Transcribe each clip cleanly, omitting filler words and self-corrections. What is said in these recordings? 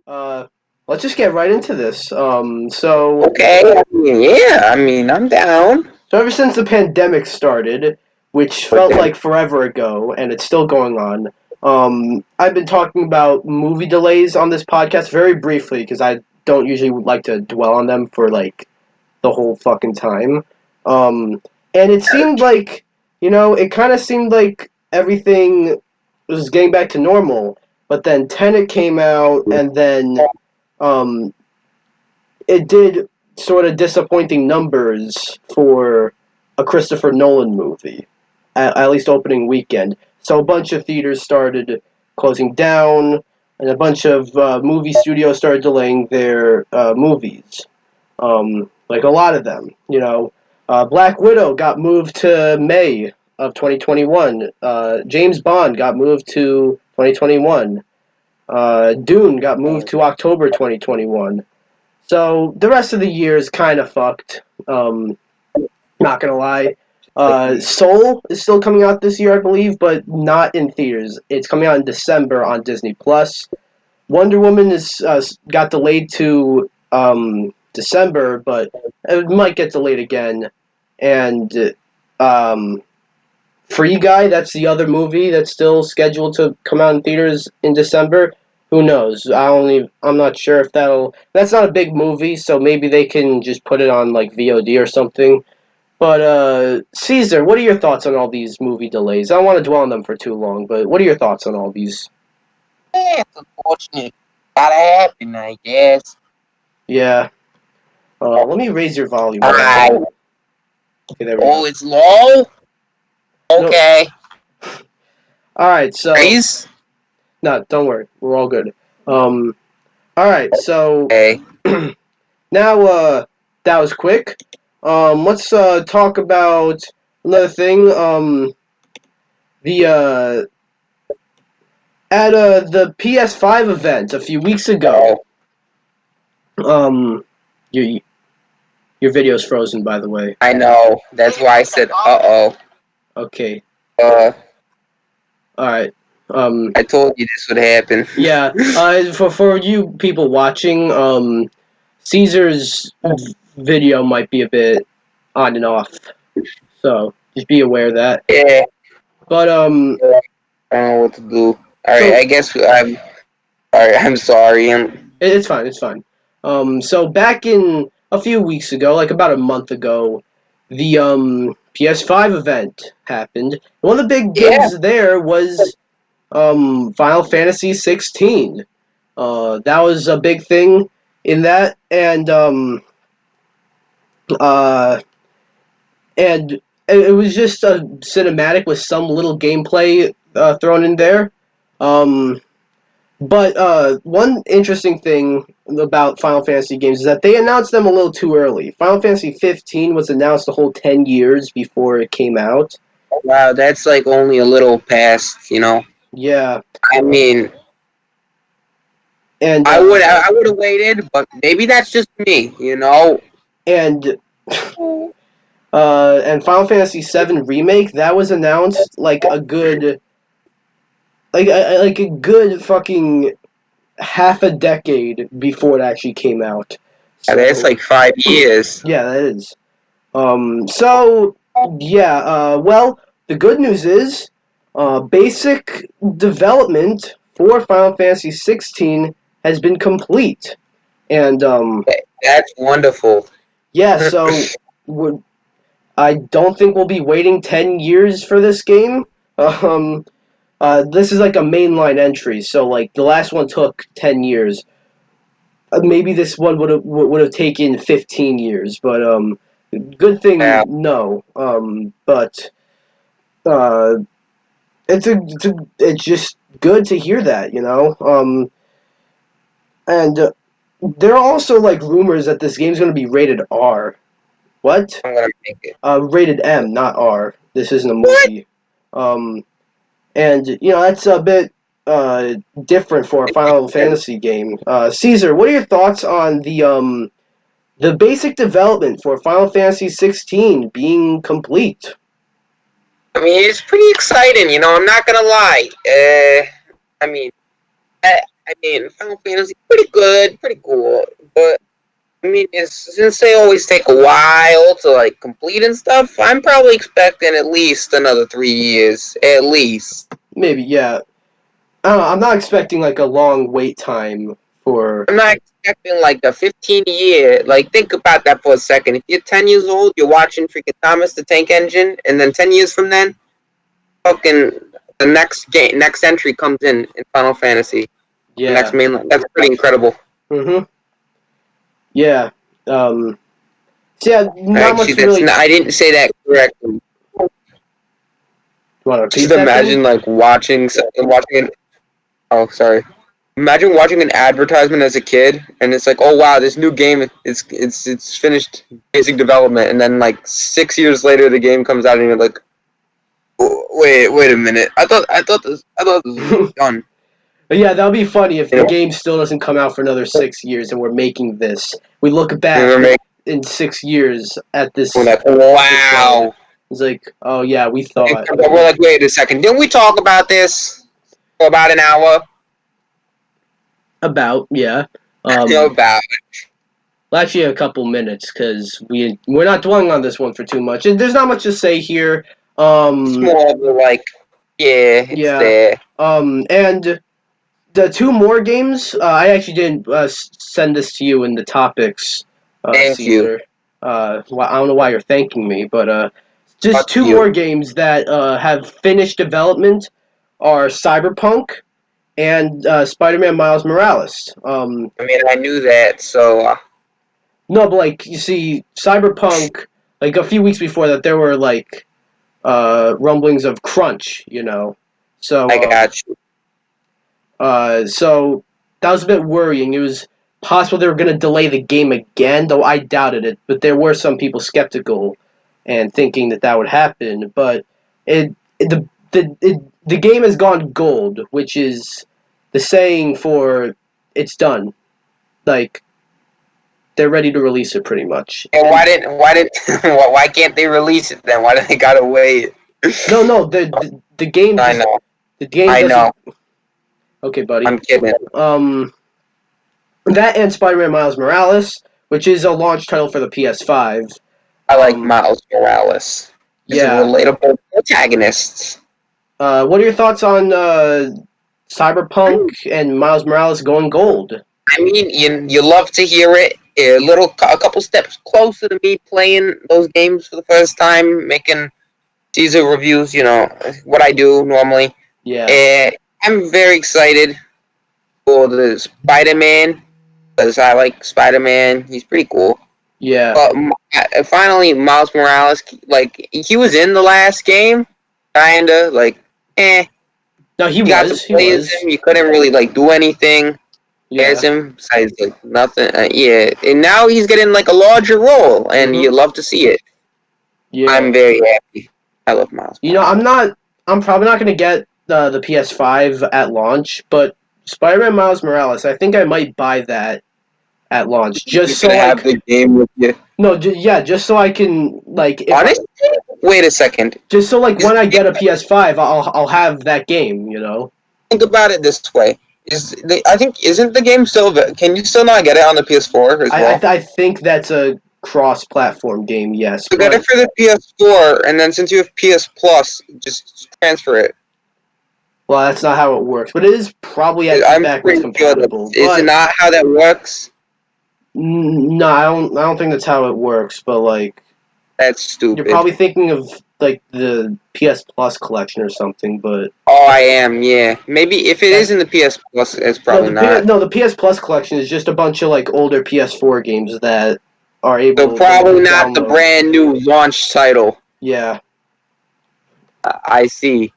Uh, let's just get right into this. So Okay, I'm down. ever since the pandemic started, which But felt then, like forever ago, and it's still going on, I've been talking about movie delays on this podcast very briefly because I don't usually like to dwell on them for like the whole fucking time. Um, and it seemed like, it kind of seemed like everything was getting back to normal. But then Tenet came out, and then um, it did sort of disappointing numbers for a Christopher Nolan movie, at least opening weekend. So a bunch of theaters started closing down, and a bunch of movie studios started delaying their movies. Like a lot of them, Black Widow got moved to May of 2021. James Bond got moved to 2021. Dune got moved to October 2021. So the rest of the year is kind of fucked. Not gonna lie. Soul is still coming out this year, I believe, but not in theaters. It's coming out in December on Disney Plus. Wonder Woman is got delayed to December, but it might get delayed again. And um, Free Guy, that's the other movie that's still scheduled to come out in theaters in December. Who knows? I'm not sure if that'll. That's not a big movie, so maybe they can just put it on like VOD or something. But Caesar, what are your thoughts on all these movie delays? I don't want to dwell on them for too long, but what are your thoughts on all these? it's unfortunate. Gotta happen, I guess. Yeah. Let me raise your volume a little Alright. bit. Okay, there we Oh, go. it's low? No. Okay. All right. So Raise? no, don't worry. We're all good. Um. All right. So Okay. now, that was quick. Let's talk about another thing. The At the PS5 event a few weeks ago. Um, your your video's frozen, by the way. I know. That's why I said, uh-oh. Okay. Uh, All right. Um, I told you this would happen. yeah. For you people watching, Caesar's video might be a bit on and off, so just be aware of that. Yeah, But I don't know what to do. Alright, so I guess I'm sorry. it's fine. It's fine. So back in a few weeks ago, like about a month ago, the PS5 event happened. One of the big Yeah, games there was Final Fantasy 16. That was a big thing in that, uh, and it was just a cinematic with some little gameplay thrown in there. Um, But one interesting thing about Final Fantasy games is that they announced them a little too early. Final Fantasy 15 was announced a whole 10 years before it came out. wow, that's like only a little past. Yeah, I mean, and I would have waited, but maybe that's just me. and and Final Fantasy 7 remake that was announced like a good fucking half a decade before it actually came out. That's So like 5 years. yeah, that is. So yeah, well, the good news is, basic development for Final Fantasy 16 has been complete, and That's wonderful. yeah, so we're, I don't think we'll be waiting 10 years for this game. Um, this is like a mainline entry, so like the last one took 10 years. Maybe this one would have taken 15 years, but good thing Wow. no. But uh, it's just good to hear that. And there are also like rumors that this game's going to be rated R. What? I'm gonna make it. Rated M, not R. This isn't a What? movie. Um, and that's a bit different for a Final Fantasy game. Caesar, what are your thoughts on the basic development for Final Fantasy 16 being complete? I mean, it's pretty exciting. I'm not gonna lie. I mean, I mean, Final Fantasy pretty good, pretty cool, but I mean, since they always take a while to like complete and stuff, I'm probably expecting at least another 3 years, at least. Maybe, yeah. I don't know, I'm not expecting like a long wait time for. I'm not expecting like a 15-year. Like, think about that for a second. If you're 10 years old, you're watching freaking Thomas the Tank Engine, and then 10 years from then, fucking the next entry comes in Final Fantasy. The next Yeah. mainline. That's pretty incredible. Mm-hmm. Yeah. So yeah, not much Actually, to really. I didn't say that correctly. Want to Just repeat that then? imagine like watching. Oh, sorry. Imagine watching an advertisement as a kid, and it's like, oh wow, this new game it's finished basic development, and then like 6 years later, the game comes out, and you're like, oh, wait a minute, I thought this was done. But yeah, that would be funny if You the know, game still doesn't come out for another 6 years and we're making this. We look we were back making in 6 years at this. like, wow. It's like, oh yeah, we thought. We're like, wait a second, didn't we talk about this for about an hour? About, yeah. About Well, actually, a couple minutes because we're not dwelling on this one for too much. And there's not much to say here. it's more of a, like, yeah, it's Yeah. there. And the two more games, I actually didn't send this to you in the topics, Thank you. Caesar. I don't know why you're thanking me, but just Fuck two you. more games that have finished development are Cyberpunk and Spider-Man Miles Morales. I mean, I knew that, so No, but like you see, Cyberpunk, like a few weeks before that, there were like rumblings of crunch, you know. So I got you. So that was a bit worrying. It was possible they were going to delay the game again, though I doubted it. But there were some people skeptical and thinking that that would happen. But the game has gone gold, which is the saying for it's done. Like they're ready to release it, pretty much. And why can't they release it then? Why do they gotta wait? No, the game. I know. The game I doesn't. know. Okay, buddy. I'm kidding. That and Spider-Man Miles Morales, which is a launch title for the PS5. I like Miles Morales. He's a Yeah. relatable protagonist. What are your thoughts on Cyberpunk and Miles Morales going gold? I mean, you love to hear it. A couple steps closer to me playing those games for the first time, making teaser reviews. You know what I do normally. Yeah. I'm very excited for the Spider-Man because I like Spider-Man. He's pretty cool. Yeah. But finally, Miles Morales, like, he was in the last game, kinda, like, No, he you got was. to play as him, you couldn't really, like, do anything Yeah. as him, besides, like, nothing, yeah, and now he's getting, like, a larger role, and you love to see it. Yeah. I'm very happy. I love Miles Morales. I'm probably not going to get the PS5 at launch, but Spider-Man Miles Morales, I think I might buy that at launch just so I have the game with you. No, just so I can like. Honestly, wait a second. Just so like when I get a PS5, I'll have that game. You know. Think about it this way: I think isn't the game still? Can you still not get it on the PS4 as well? I think that's a cross-platform game. Yes. You get it for the PS4, and then since you have PS Plus, just transfer it. Well, that's not how it works, but it is probably backwards compatible. Is it not how that works? No, I don't think that's how it works. But like, that's stupid. You're probably thinking of like the PS Plus collection or something. But oh, I am. Yeah, maybe if it is in the PS Plus, it's probably not. No, the PS Plus collection is just a bunch of like older PS4 games that are able. So probably not the brand new launch title. Yeah. I see.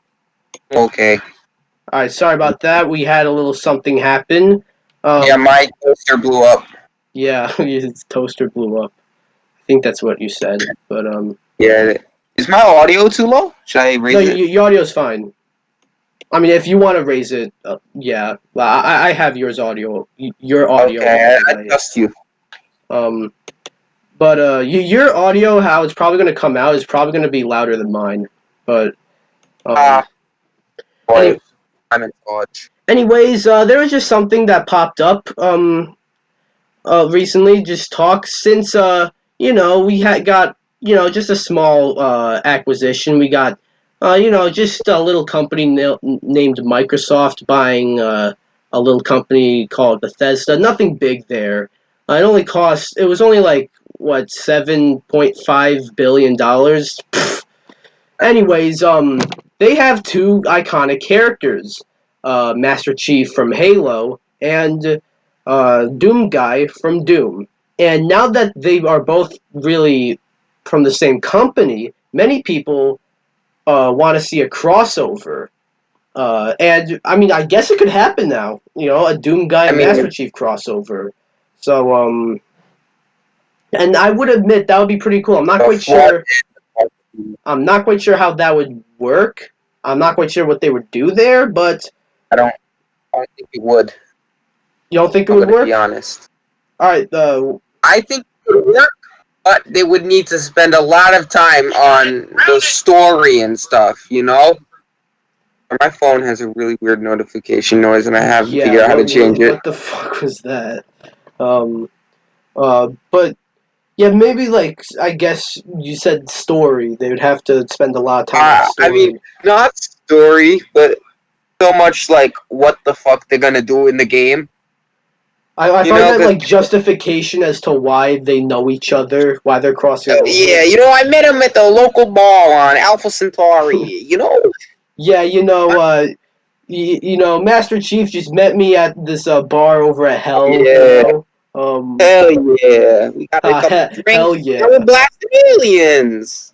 Okay. All right, sorry about that. We had a little something happen. Yeah, my toaster blew up. Yeah, his toaster blew up. I think that's what you said, but Yeah, is my audio too low? Should I raise it? No, your audio's fine. I mean, if you want to raise it, yeah. Well, I have your audio. Okay, I trust you. But your audio, how it's probably going to come out, is probably going to be louder than mine. But Boy, I'm in charge. Anyways, there was just something that popped up recently. Just talk since we had got just a small acquisition. We got just a little company named Microsoft buying a little company called Bethesda. Nothing big there. It was only like what $7.5 billion. Anyways, they have two iconic characters, Master Chief from Halo and DoomGuy from Doom. And now that they are both really from the same company, many people want to see a crossover. And I mean, I guess it could happen now. A DoomGuy I and mean, Master Chief crossover. So, and I would admit that would be pretty cool. the flaw. I'm not quite sure how that would work. I'm not quite sure what they would do there, but I don't think it would. you don't think it I'm would gonna be work? honest. All right. I think it would work, but they would need to spend a lot of time on the story and stuff. My phone has a really weird notification noise, and I haven't Yeah. figured out how to change it. What the fuck was that? Um. But yeah, maybe like I guess you said story. They would have to spend a lot of time on I mean, story. not story, but so much like what the fuck they're gonna do in the game. I You thought you know, meant because like justification as to why they know each other, why they're crossing over. yeah, I met him at the local bar on Alpha Centauri. Yeah, Master Chief just met me at this bar over at Hell. Yeah, hell yeah, we got a couple Hell drinks. Now we're yeah. blasting aliens.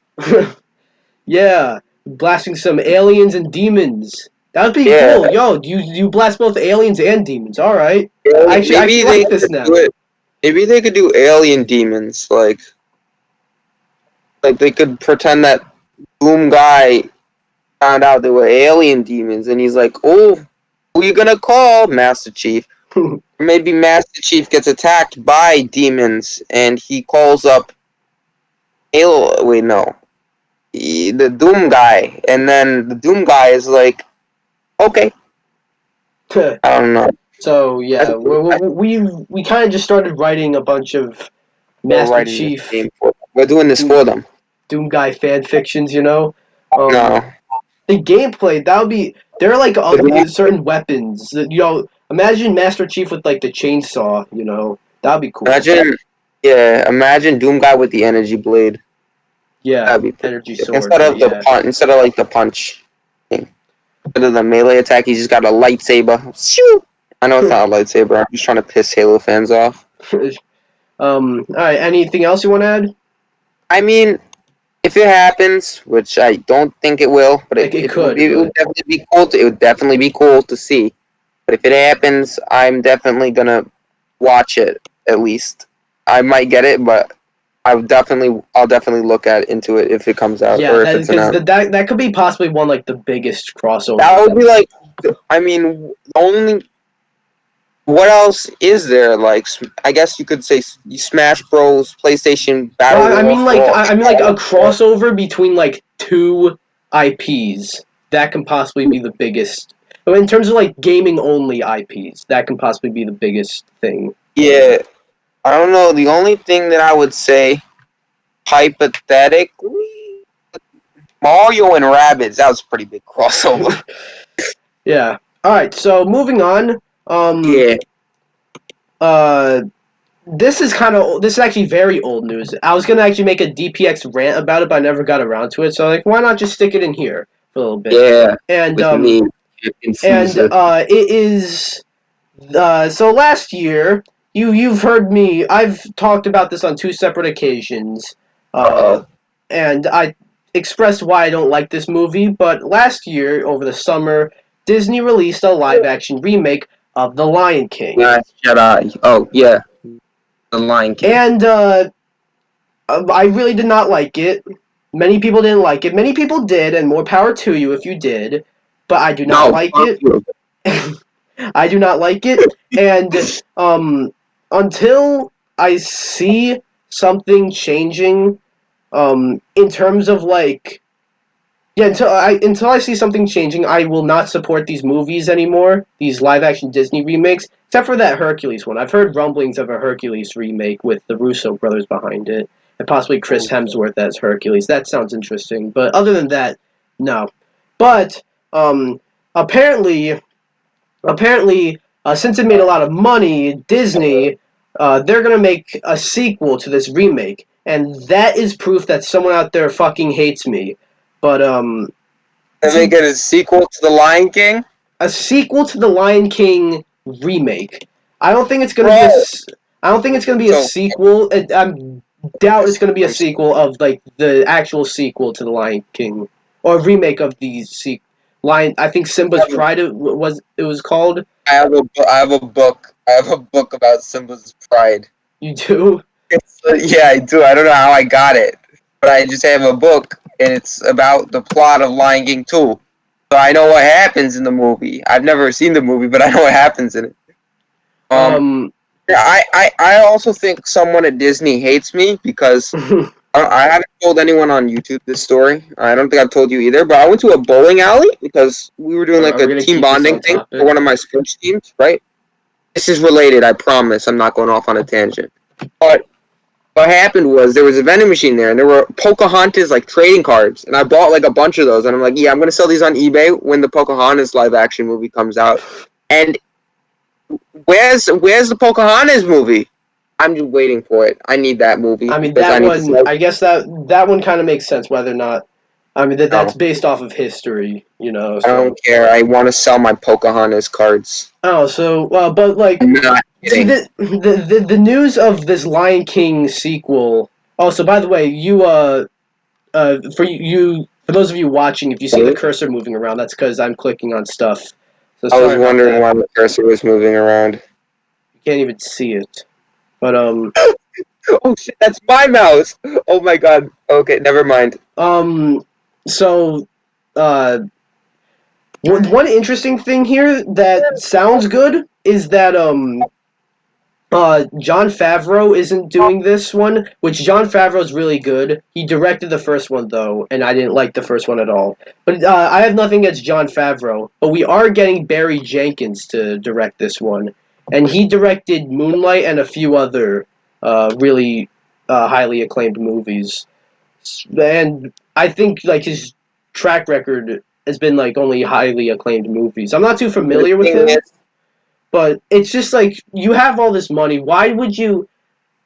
Yeah, blasting some aliens and demons. That would be Yeah, cool. Yo, you blast both aliens and demons. All right. I maybe actually they like this could do now. it. Maybe they could do alien demons, like they could pretend that Boom guy found out they were alien demons, and he's like, "Oh, who you gonna call, Master Chief?" Maybe Master Chief gets attacked by demons, and he calls up Wait, no, the Doom guy, and then the Doom guy is like, "Okay, I don't know." So That's yeah, I we kind of just started writing a bunch of we're Master writing this Chief game for them. We're doing this Doom, for them. Doom guy fan fictions. No, The gameplay that would be there are like certain weapons that imagine Master Chief with like the chainsaw. That would be cool. imagine, yeah, imagine Doom guy with the energy blade. Yeah, That'd be pretty energy sick. sword. Yeah. Instead of like the punch thing, instead of the melee attack, he's just got a lightsaber. Shoo! I know it's not a lightsaber. I'm just trying to piss Halo fans off. All right. Anything else you want to add? I mean, if it happens, which I don't think it will, but Like it could, it would but definitely be cool. It would definitely be cool to see. But if it happens, I'm definitely gonna watch it at least. I might get it, but I'll definitely look at into it if it comes out yeah, or if that it's because announced. that could be possibly one like the biggest That crossovers would be ever. like, I mean, only what else is there? Like, I guess you could say Smash Bros. PlayStation Well, Battle I mean like Royale. I mean like a crossover between like two IPs that can possibly be the biggest. But in terms of like gaming only IPs, that can possibly be the biggest thing. Yeah, I don't know. The only thing that I would say, hypothetically, Mario and Rabbids. That was a pretty big crossover. Yeah. All right. So moving on. Um. Yeah. Uh. This is actually very old news. I was gonna actually make a DPX rant about it, but I never got around to it. So like, why not just stick it in here for a little bit? Yeah. And With me, Captain Caesar. it is so last year you've heard me. I've talked about this on two separate occasions, Uh-oh. and I expressed why I don't like this movie. But last year over the summer, Disney released a live action remake of The Lion King, Last Jedi. Oh, yeah. The Lion King. and I really did not like it. Many people didn't like it. Many people did, and more power to you if you did. But I do not No, like fuck it. you. I do not like it, and until I see something changing, in terms of like Yeah, until I see something changing, I will not support these movies anymore. These live action Disney remakes, except for that Hercules one. I've heard rumblings of a Hercules remake with the Russo brothers behind it, and possibly Chris Hemsworth as Hercules. That sounds interesting. But other than that, no. But um, apparently, since it made a lot of money, Disney, they're gonna make a sequel to this remake, and that is proof that someone out there fucking hates me. But They make it a sequel to The Lion King. a sequel to the Lion King remake. I don't think it's gonna be Bro. I don't think it's gonna be a So sequel. I doubt it's gonna be a sequel of like the actual sequel to the Lion King or a remake of the Lion. I think Simba's Pride it was called. I have a book. I have a book about Simba's Pride. You do? Yeah, I do. I don't know how I got it, but I just have a book, and it's about the plot of Lion King 2. So I know what happens in the movie. I've never seen the movie, but I know what happens in it. Um. Yeah, I also think someone at Disney hates me because I haven't told anyone on YouTube this story. I don't think I've told you either, but I went to a bowling alley because we were doing like Are we a gonna team keep this bonding on thing topic? for one of my sports teams, right? This is related, I promise. I'm not going off on a tangent. But what happened was there was a vending machine there, and there were Pocahontas like trading cards, and I bought like a bunch of those, and I'm like, yeah, I'm gonna sell these on eBay when the Pocahontas live action movie comes out. And where's the Pocahontas movie? I'm just waiting for it. I need that movie I mean because that I need to one. sell. I guess that one kind of makes sense. Whether or not, I mean that's No, based off of history, I So don't care. I want to sell my Pocahontas cards. oh, so but like, I'm not see kidding. the news of this Lion King sequel. Oh, so by the way, for those of you watching, if you see the cursor moving around, that's because I'm clicking on stuff. So I was sorry about wondering that. why the cursor was moving around. You can't even see it. But Oh shit, that's my mouse. Oh my god. Okay, never mind. so one interesting thing here that sounds good is that Jon Favreau isn't doing this one, which Jon Favreau's really good. He directed the first one though, and I didn't like the first one at all. But I have nothing against Jon Favreau. But we are getting Barry Jenkins to direct this one, and he directed Moonlight and a few other really highly acclaimed movies. And I think like his track record has been like only highly acclaimed movies. I'm not too The familiar with thing him. is, But it's just like you have all this money. Why would you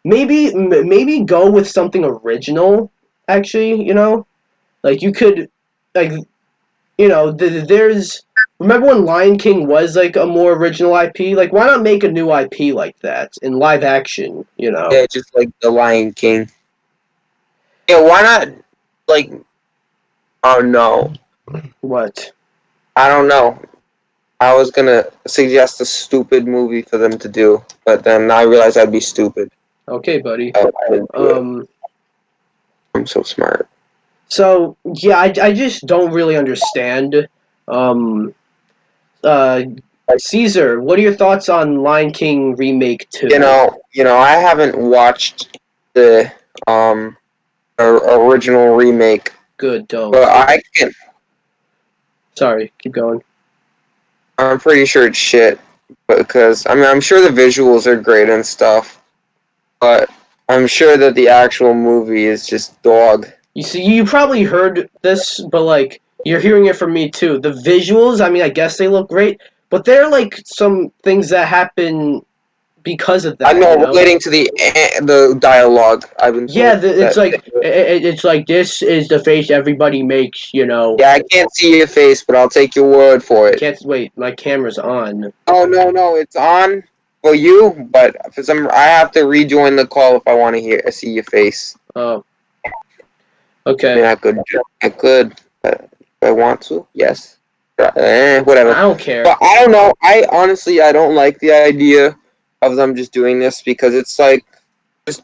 maybe go with something original? Actually, like you could like there's remember when Lion King was like a more original IP? Like why not make a new IP like that in live action? yeah, just like the Lion King. Yeah, why not? Like, oh no, What? I don't know. I was gonna suggest a stupid movie for them to do, but then I realized I'd be stupid. Okay, buddy. Oh, I didn't do it. Um. I'm so smart. So yeah, I just don't really understand. Um. Uh. Caesar, what are your thoughts on Lion King Remake 2? I haven't watched the original remake, Good, don't. but I can. Sorry, keep going. I'm pretty sure it's shit because I'm sure the visuals are great and stuff, but I'm sure that the actual movie is just dog. You see, you probably heard this, but like you're hearing it from me too. The visuals, I mean, I guess they look great, but they're like some things that happen because of I that. know relating to the dialogue. I've been Yeah, told it's that. like it's like this is the face everybody makes. Yeah, I can't see your face, but I'll take your word for it. Can't wait. My camera's on. Oh no, it's on for you, but for some, I have to rejoin the call if I want to see your face. Oh, I okay. mean, I could, if I want to. Yes, whatever. I don't care. But I don't know. I don't like the idea of them just doing this because it's like, just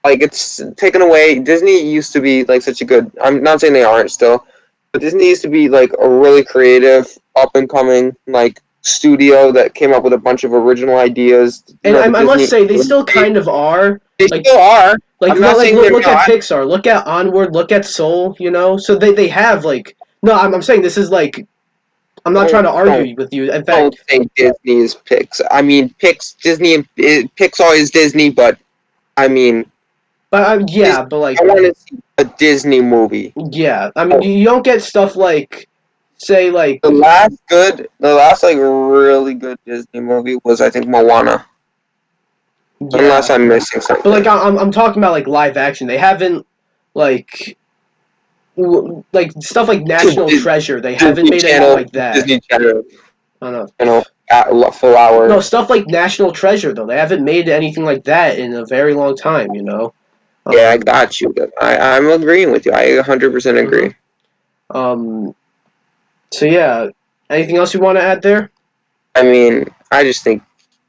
like it's taken away. Disney used to be like such a good. I'm not saying they aren't still, but Disney used to be like a really creative, up and coming like studio that came up with a bunch of original ideas. And I must say, they still kind of are. They still are. Like, I'm not saying they're look at not. Pixar, look at Onward, look at Soul, So they have, like, No, I'm saying this is like I'm not trying to argue with you. In Don't fact, say Disney's picks. I mean, Disney and Pixar is Disney, but I mean, but yeah, but I like want to see a Disney movie. yeah, I mean Oh, you don't get stuff like say like the last like really good Disney movie was I think Moana. Unless yeah, I'm missing but like something. I'm talking about like live action. They haven't like like stuff like National Treasure. They haven't Disney made anything Channel, like that. Disney Channel, I don't know. full No, hour. stuff like National Treasure though. They haven't made anything like that in a very long time. You know. Yeah, I Um. got you. I'm agreeing with you. I 100% hmm agree. Um. So yeah. Anything else you want to add there? I mean, I just think.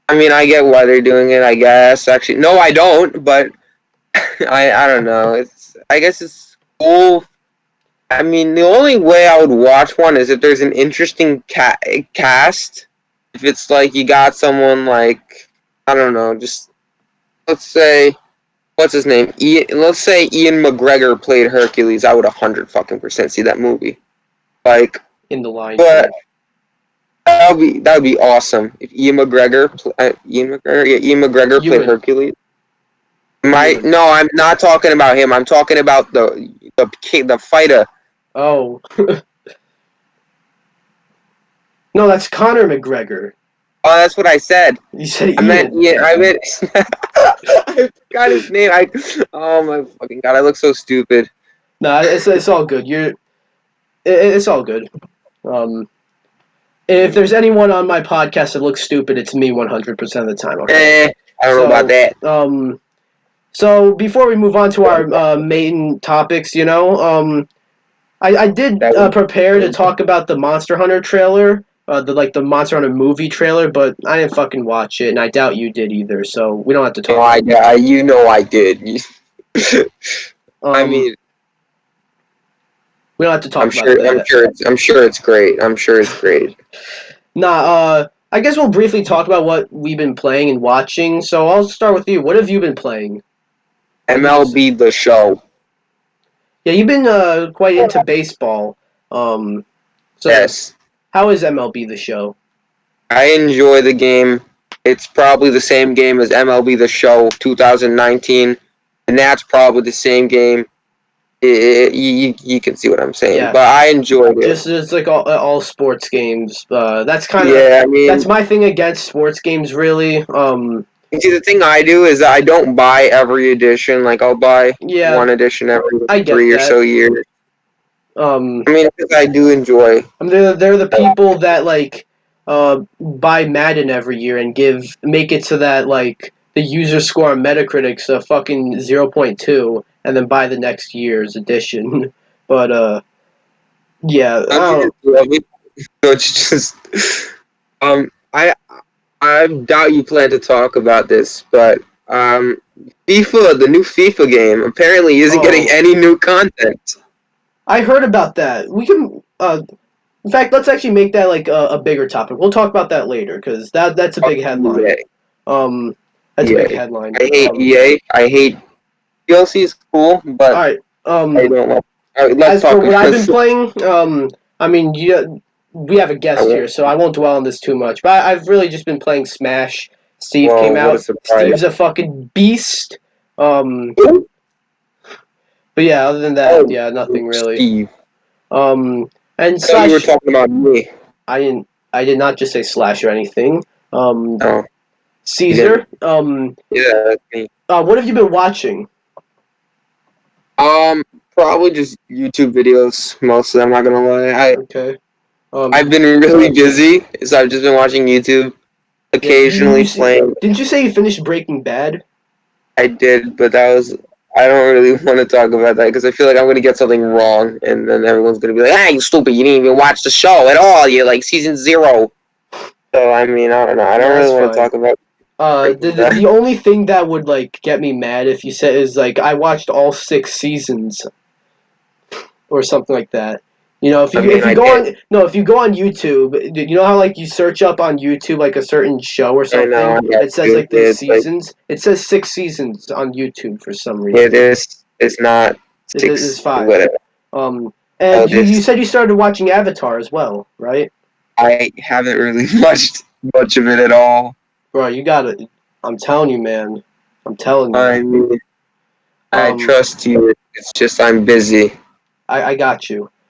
I mean, I get why they're doing it. I guess actually, no, I don't. But I don't know. I guess it's cool. I mean, the only way I would watch one is if there's an interesting cast. If it's like you got someone like I don't know, just let's say what's his name? Let's say Ian McGregor played Hercules. I would 100% see that movie. Like, In the Lion but King. that would be awesome if Ian McGregor played Ewan. Hercules. Ewan. No, I'm not talking about him. I'm talking about the fighter. Oh. No, that's Conor McGregor. Oh, that's what I said. You said I meant Ian. Ian. I meant I forgot his name. Oh my fucking god! I look so stupid. No, it's all good. It's all good. Um, if there's anyone on my podcast that looks stupid, it's me 100% of the time. Okay. I don't know about that. So before we move on to our main topics, I did That would. prepare to talk about the Monster Hunter trailer, the Monster Hunter movie trailer, but I didn't fucking watch it, and I doubt you did either. So we don't have to No, talk about it. I did. I Um, mean, we don't have to I'm talk about sure. it yet. I'm sure it's great. I'm sure it's great. Nah. I guess we'll briefly talk about what we've been playing and watching. So I'll start with you. What have you been playing? What have you been? MLB the Show. Yeah, you've been quite into baseball. Um, so Yes, how is MLB the Show? I enjoy the game. It's probably the same game as MLB the Show 2019, and that's probably the same game. You can see what I'm saying, Yeah, but I enjoyed it. just it's like all sports games. That's kind of Yeah, I that's mean, my thing against sports games. Really. see, the thing I do is I don't buy every edition. Like I'll buy Yeah, one edition every I get 3 or so that. years. Um, I mean, because I do enjoy. I mean, they're the people that like buy Madden every year and make it so that like the user score on Metacritic's a fucking 0.2, and then buy the next year's edition. But yeah, I Don't you don't. just love it? Don't you just? Um, I I doubt you plan to talk about this, but FIFA, the new FIFA game, apparently isn't getting Oh, any new content. I heard about that. We can. In fact, let's actually make that like a bigger topic. We'll talk about that later because that's a Fuck big headline. EA. Um, that's a big EA. headline. I hate EA. I hate DLC is cool, All but right. I don't love. All right, let's As for talk what about I've been this. playing, I mean, we have a I guest here, won't. so I won't dwell on this too much. But I've really just been playing Smash. Steve Whoa, came what a out. surprise! Steve's a fucking beast. Um, Oh, but yeah, other than that, yeah, nothing really. Steve. And I thought you were slash, talking about me. I did not just say slash or anything. Oh, you didn't. Caesar. Yeah, that's me. What have you been watching? Probably just YouTube videos mostly. I'm not gonna lie. Okay. I've been really busy, so I've just been watching YouTube, Yeah. occasionally playing. Didn't you say you finished Breaking Bad? I did, but that was. I don't really want to talk about that because I feel like I'm gonna get something wrong, and then everyone's gonna be like, "Ah, you stupid! You didn't even watch the show at all. You're like season 0." So I mean, I don't know. I No, don't that's really want to fine. talk about The, Breaking the Bad. the only thing that would like get me mad if you said is like I watched all 6 seasons or something like that. You know, I mean, if you I go did. on no, if you go on YouTube, you know how like you search up on YouTube like a certain show or I know. something, I got it says you. like the It's like seasons. It says 6 seasons on YouTube for some it reason. is. It's not It's 6. five. Whatever. Um, And you oldest. said you started watching Avatar as well, right? I haven't really watched much of it at all. Bro, you gotta. I'm telling you, man. I'm telling you. I mean, I Um, trust you. It's just I'm busy. I got you.